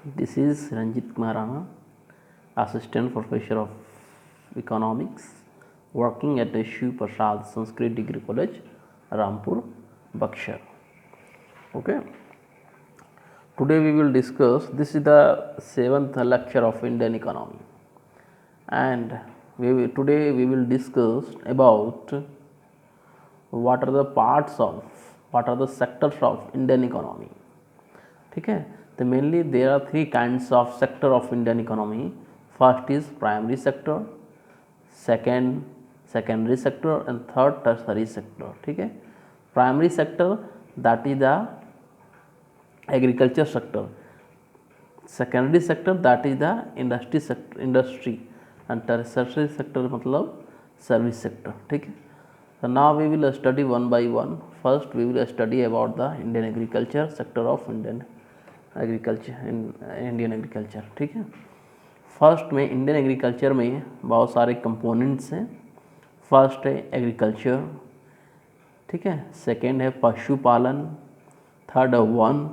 This is Ranjit Kumar Rana, Assistant Professor of Economics, working at the Shiv Prasad Sanskrit Degree College, Rampur, Buckshire. Okay. Today we will discuss. This is the 7th lecture of Indian economy, and today we will discuss about what are the parts of, what are the sectors of Indian economy. ठीक है, तो mainly there are three kinds of sector of Indian economy. First is primary sector, second secondary sector and third tertiary sector. ठीक है, primary sector that is the agriculture sector, secondary sector that is the industry sector, industry, and tertiary sector मतलब service sector. ठीक है, so now we will study one by one. First we will study about the Indian agriculture sector of Indian agriculture. ठीक है, first में Indian agriculture में बहुत सारे components हैं. फर्स्ट है एग्रीकल्चर, ठीक है, सेकेंड है पशुपालन, थर्ड है वन,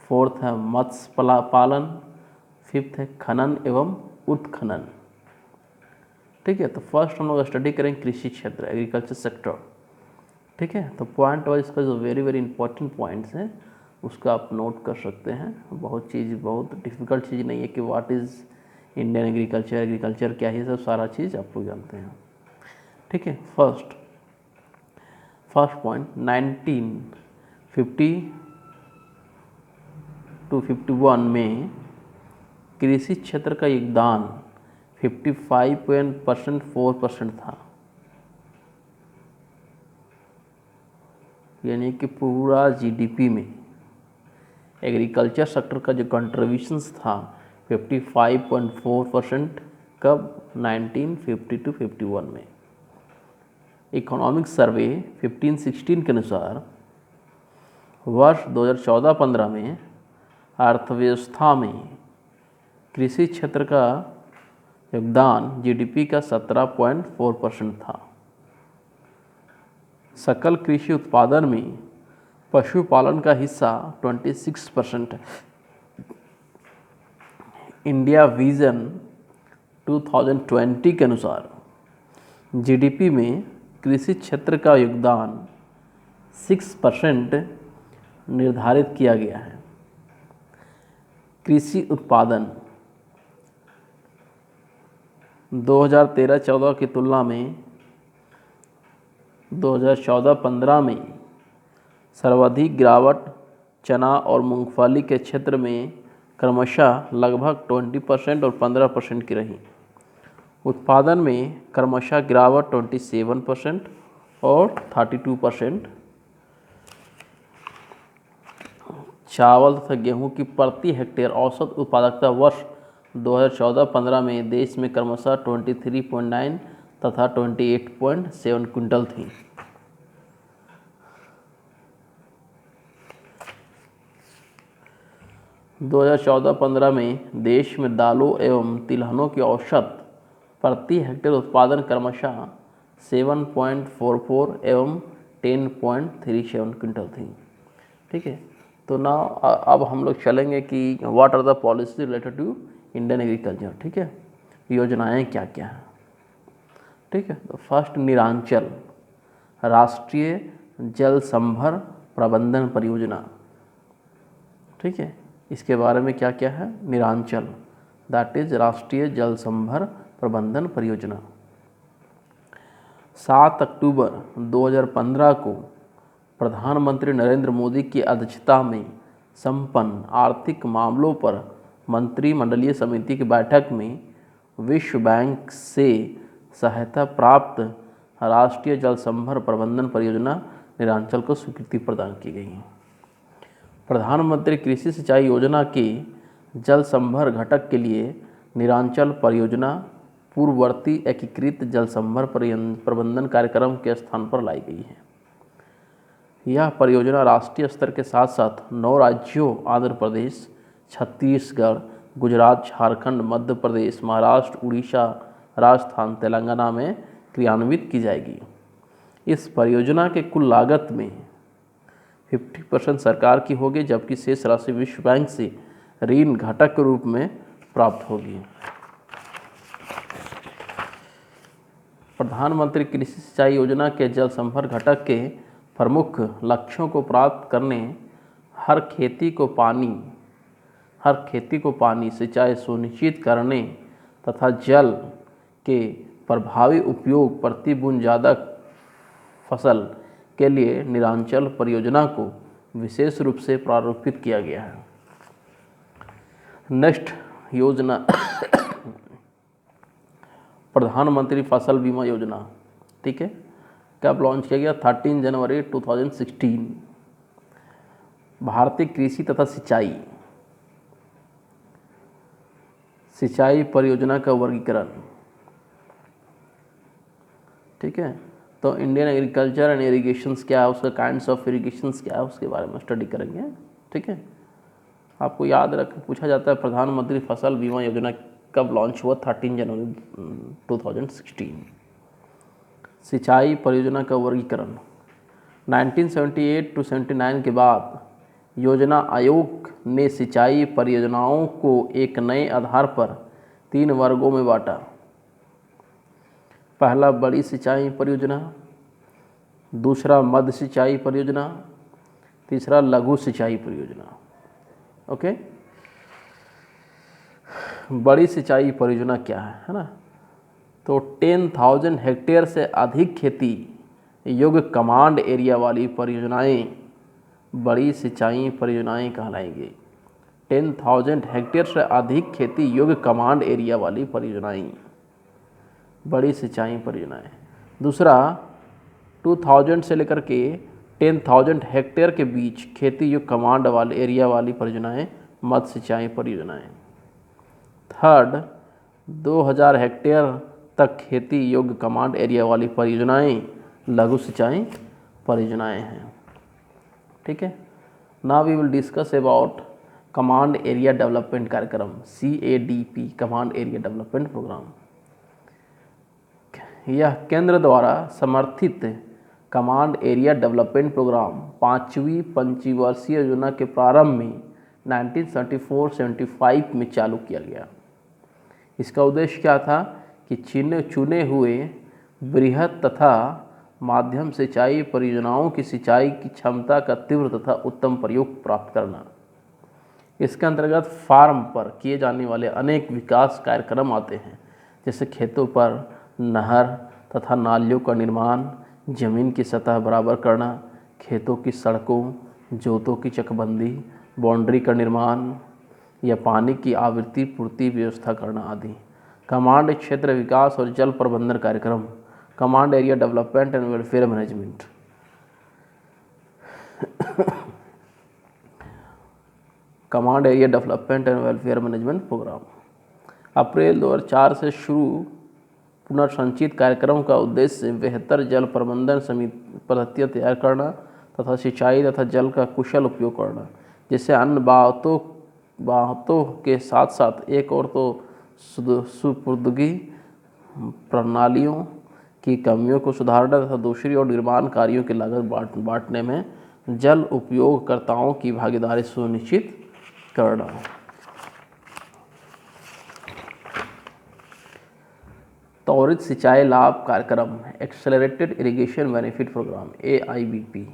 फोर्थ है मत्स्य पालन, फिफ्थ है खनन एवं उत्खनन. ठीक है, तो फर्स्ट हम लोग स्टडी करेंगे कृषि क्षेत्र, एग्रीकल्चर सेक्टर. ठीक है, तो पॉइंट वाइज इसका जो वेरी वेरी इंपॉर्टेंट पॉइंट्स हैं उसका आप नोट कर सकते हैं. बहुत डिफ़िकल्ट चीज़ नहीं है कि what is Indian agriculture, agriculture क्या है, सब सारा चीज़ आप लोग जानते हैं. ठीक है, फर्स्ट पॉइंट 1950 to 51 में कृषि क्षेत्र का योगदान 55.4% था. यानी कि पूरा जीडीपी में एग्रीकल्चर सेक्टर का जो कंट्रीब्यूशंस था 55.4%. कब? 1950 to 51 में. इकोनॉमिक सर्वे 1516 के अनुसार वर्ष 2014-15 में अर्थव्यवस्था में कृषि क्षेत्र का योगदान जीडीपी का 17.4% था. सकल कृषि उत्पादन में पशुपालन का हिस्सा 26% है. इंडिया विजन 2020 के अनुसार जीडीपी में कृषि क्षेत्र का योगदान 6% निर्धारित किया गया है. कृषि उत्पादन 2013-14 की तुलना में 2014-15 में सर्वाधिक गिरावट चना और मूंगफली के क्षेत्र में क्रमशः लगभग 20% और 15% की रही. उत्पादन में क्रमशः गिरावट 27% और 32%. चावल तथा गेहूं की प्रति हेक्टेयर औसत उत्पादकता वर्ष 2014-15 में देश में क्रमशः 23.9 तथा 28.7 क्विंटल थी. दो 2014-15 में देश में दालों एवं तिलहनों की औसत प्रति हेक्टेयर उत्पादन क्रमशः 7.44 एवं 10.37 क्विंटल थी. ठीक है, तो ना अब हम लोग चलेंगे कि what are the policy related to Indian agriculture. ठीक है, योजनाएं क्या क्या हैं. ठीक है, तो फर्स्ट निरांचल, राष्ट्रीय जल संभर प्रबंधन परियोजना. ठीक है, इसके बारे में क्या क्या है. निरांचल दैट इज राष्ट्रीय जल संभर प्रबंधन परियोजना. 7 अक्टूबर 2015 को प्रधानमंत्री नरेंद्र मोदी की अध्यक्षता में संपन्न आर्थिक मामलों पर मंत्रिमंडलीय समिति की बैठक में विश्व बैंक से सहायता प्राप्त राष्ट्रीय जल संभर प्रबंधन परियोजना निरांचल को स्वीकृति प्रदान की गई है. प्रधानमंत्री कृषि सिंचाई योजना के जल संभर घटक के लिए निरांचल परियोजना पूर्ववर्ती एकीकृत जल संभर प्रबंधन कार्यक्रम के स्थान पर लाई गई है. यह परियोजना राष्ट्रीय स्तर के साथ साथ 9 राज्यों आंध्र प्रदेश, छत्तीसगढ़, गुजरात, झारखंड, मध्य प्रदेश, महाराष्ट्र, उड़ीसा, राजस्थान, तेलंगाना में क्रियान्वित की जाएगी. इस परियोजना के कुल लागत में 50% सरकार की होगी, जबकि शेष राशि विश्व बैंक से ऋण घटक के रूप में प्राप्त होगी। प्रधानमंत्री कृषि सिंचाई योजना के जल संभर घटक के प्रमुख लक्ष्यों को प्राप्त करने हर खेती को पानी सिंचाई सुनिश्चित करने तथा जल के प्रभावी उपयोग प्रति बूंद ज़्यादा फसल के लिए नीलांचल परियोजना को विशेष रूप से प्रारूपित किया गया है। नेक्स्ट योजना प्रधानमंत्री फसल बीमा योजना, ठीक है। कब लॉन्च किया गया? 13 जनवरी 2016। भारतीय कृषि तथा सिंचाई परियोजना का वर्गीकरण, ठीक है। तो इंडियन एग्रीकल्चर एंड इरिगेशंस क्या है, उसका काइंड्स ऑफ इरिगेशंस क्या है, उसके बारे में स्टडी करेंगे, ठीक है। आपको याद रख पूछा जाता है प्रधानमंत्री फसल बीमा योजना कब लॉन्च हुआ? 13 जनवरी 2016। सिंचाई परियोजना का वर्गीकरण 1978 to 79 के बाद योजना आयोग ने सिंचाई परियोजनाओं को एक नए आधार पर 3 वर्गों में बांटा। पहला बड़ी सिंचाई परियोजना, दूसरा मध्य सिंचाई परियोजना, तीसरा लघु सिंचाई परियोजना। ओके, बड़ी सिंचाई परियोजना क्या है ना? तो 10,000 हेक्टेयर से अधिक खेती योग्य कमांड एरिया वाली परियोजनाएं बड़ी सिंचाई परियोजनाएं कहलाएंगी। 10,000 हेक्टेयर से अधिक खेती योग्य कमांड एरिया वाली परियोजनाएं बड़ी सिंचाई परियोजनाएं। दूसरा 2000 से लेकर के 10,000 हेक्टेयर के बीच खेती योग्य कमांड वाले एरिया वाली परियोजनाएं मध्य सिंचाई परियोजनाएं। थर्ड 2000 हेक्टेयर तक खेती योग्य कमांड एरिया वाली परियोजनाएं लघु सिंचाई परियोजनाएं हैं, ठीक है। Now we will discuss about command area development कार्यक्रम, CADP, command area development program. यह केंद्र द्वारा समर्थित कमांड एरिया डेवलपमेंट प्रोग्राम 5वीं पंचवर्षीय योजना के प्रारंभ में 1974-75 में चालू किया गया। इसका उद्देश्य क्या था कि चुने हुए बृहद तथा माध्यम सिंचाई परियोजनाओं की सिंचाई की क्षमता का तीव्र तथा उत्तम प्रयोग प्राप्त करना। इसके अंतर्गत फार्म पर किए जाने वाले अनेक विकास कार्यक्रम आते हैं, जैसे खेतों पर नहर तथा नालियों का निर्माण, जमीन की सतह बराबर करना, खेतों की सड़कों, जोतों की चकबंदी, बाउंड्री का निर्माण या पानी की आपूर्ति पूर्ति व्यवस्था करना आदि। कमांड क्षेत्र विकास और जल प्रबंधन कार्यक्रम, command area development and welfare management. Command area development and welfare management programme अप्रैल 2004 से शुरू पुनर्संचित कार्यक्रम का उद्देश्य बेहतर जल प्रबंधन पद्धतियाँ तैयार करना तथा सिंचाई तथा जल का कुशल उपयोग करना, जिससे अन्य बातों के साथ साथ एक और तो सुपुर्दगी प्रणालियों की कमियों को सुधारना तथा दूसरी ओर निर्माण कार्यों की लागत बांटने में जल उपयोगकर्ताओं की भागीदारी सुनिश्चित करना। त्वरित सिंचाई लाभ कार्यक्रम, accelerated irrigation benefit program, AIBP।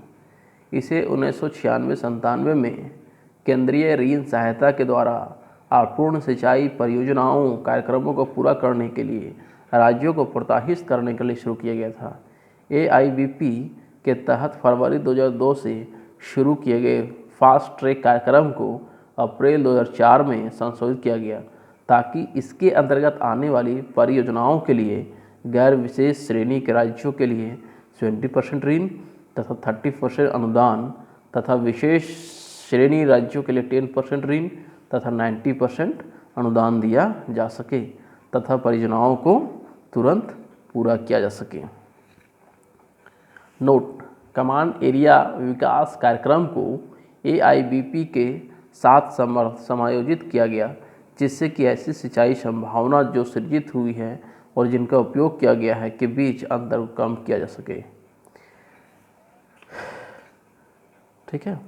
इसे 1996-97 में केंद्रीय ऋण सहायता के द्वारा अपूर्ण सिंचाई परियोजनाओं कार्यक्रमों को पूरा करने के लिए राज्यों को प्रोत्साहित करने के लिए शुरू किया गया था। AIBP के तहत फरवरी 2002 से शुरू किए गए फास्ट ट्रैक कार्यक्रम को अप्रैल 2004 में संशोधित किया गया, ताकि इसके अंतर्गत आने वाली परियोजनाओं के लिए गैर विशेष श्रेणी के राज्यों के लिए 20% ऋण तथा 30% अनुदान तथा विशेष श्रेणी राज्यों के लिए 10% ऋण तथा 90% अनुदान दिया जा सके तथा परियोजनाओं को तुरंत पूरा किया जा सके। नोट: कमांड एरिया विकास कार्यक्रम को AIBP के साथ समायोजित किया गया, जिससे कि ऐसी सिंचाई संभावना जो सृजित हुई है और जिनका उपयोग किया गया है के बीच अंतर को कम किया जा सके। ठीक है।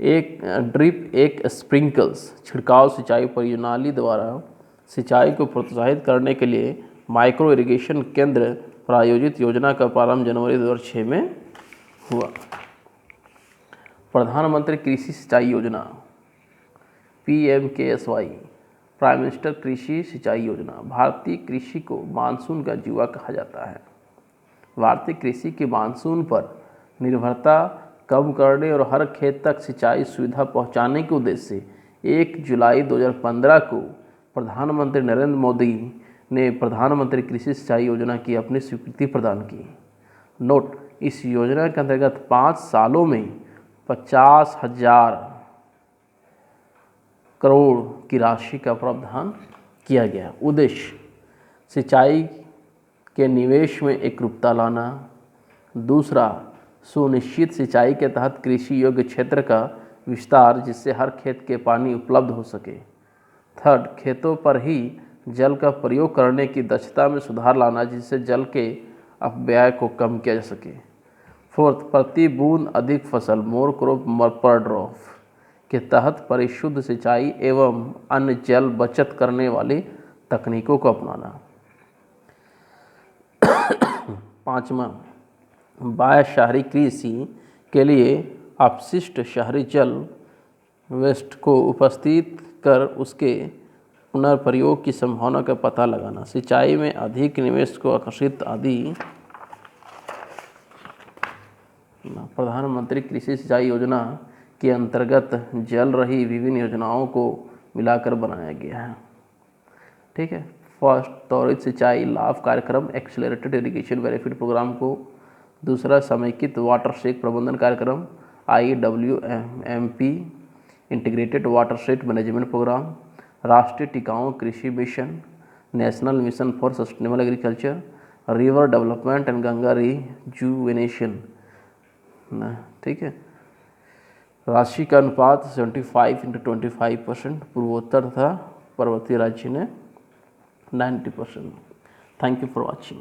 एक ड्रिप एक स्प्रिंकल्स छिड़काव सिंचाई परियोजनाली द्वारा सिंचाई को प्रोत्साहित करने के लिए माइक्रो इरिगेशन केंद्र प्रायोजित योजना का प्रारंभ जनवरी 2006 में हुआ। प्रधानमंत्री कृषि सिंचाई योजना PMKSY, प्राइम मिनिस्टर कृषि सिंचाई योजना। भारतीय कृषि को मानसून का जुआ कहा जाता है। भारतीय कृषि की मानसून पर निर्भरता कम करने और हर खेत तक सिंचाई सुविधा पहुंचाने के उद्देश्य से 1 जुलाई 2015 को प्रधानमंत्री नरेंद्र मोदी ने प्रधानमंत्री कृषि सिंचाई योजना की अपनी स्वीकृति प्रदान की। नोट, इस योजना के अंतर्गत 5 सालों में 50,000 करोड़ की राशि का प्रावधान किया गया। उद्देश्य सिंचाई के निवेश में एकरूपता लाना। दूसरा, सुनिश्चित सिंचाई के तहत कृषि योग्य क्षेत्र का विस्तार जिससे हर खेत के पानी उपलब्ध हो सके। थर्ड, खेतों पर ही जल का प्रयोग करने की दक्षता में सुधार लाना जिससे जल के अपव्यय को कम किया जा सके। फोर्थ, प्रति बूंद अधिक फसल मोर क्रॉप पर ड्रॉप के तहत परिशुद्ध सिंचाई एवं अन्य जल बचत करने वाली तकनीकों को अपनाना। पाँचवा, बाह्य शहरी कृषि के लिए अपशिष्ट शहरी जल वेस्ट को उपस्थित कर उसके पुनर्प्रयोग की संभावना का पता लगाना। सिंचाई में अधिक निवेश को आकर्षित आदि। प्रधानमंत्री कृषि सिंचाई योजना के अंतर्गत जल रही विभिन्न योजनाओं को मिलाकर बनाया गया है। ठीक है। फर्स्ट, त्वरित सिंचाई लाभ कार्यक्रम एक्सेलरेटेड इरिगेशन बेनिफिट प्रोग्राम को। दूसरा, समेकित वाटरशेड प्रबंधन कार्यक्रम IWMP integrated watershed management program. राष्ट्रीय टिकाऊ कृषि mission national mission for sustainable agriculture. River development and Ganga rejuvenation. ठीक है। राशि का अनुपात 75:25%। पूर्वोत्तर तथा पर्वतीय राज्य ने 90%। Thank you for watching.